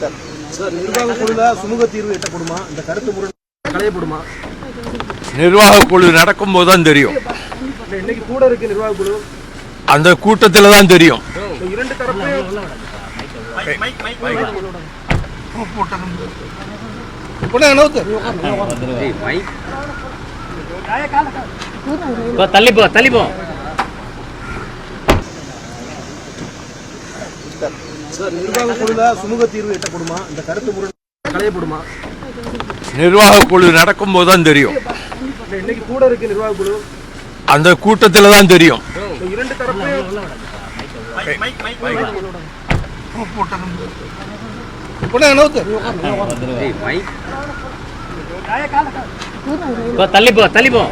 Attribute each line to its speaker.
Speaker 1: Sir, நிர்வாக குழுல சுமூக தீர்வு எட்டப்படுமா? இந்த கருத்து முரண் களையப்படுமா?
Speaker 2: நிர்வாக குழு நடக்கும் போது தான் தெரியும்.
Speaker 1: இன்னைக்கு கூட இருக்கு நிர்வாக குழு,
Speaker 2: அந்த கூட்டத்தில் தான் தெரியும்.
Speaker 1: இரண்டு தரப்பையும்
Speaker 3: தள்ளிப்போ
Speaker 1: சார், நிர்வாக குழுல சுமூக தீர்வு எட்டப்படுமா? இந்த கருத்து முரண் களையப்படுமா?
Speaker 2: நிர்வாக குழு நடக்கும் போது தான் தெரியும்.
Speaker 1: இன்னைக்கு கூட இருக்கு நிர்வாக குழு,
Speaker 2: அந்த கூட்டத்தில் தான் தெரியும்.
Speaker 1: இரண்டு தரப்பையும்
Speaker 3: தள்ளிப்போ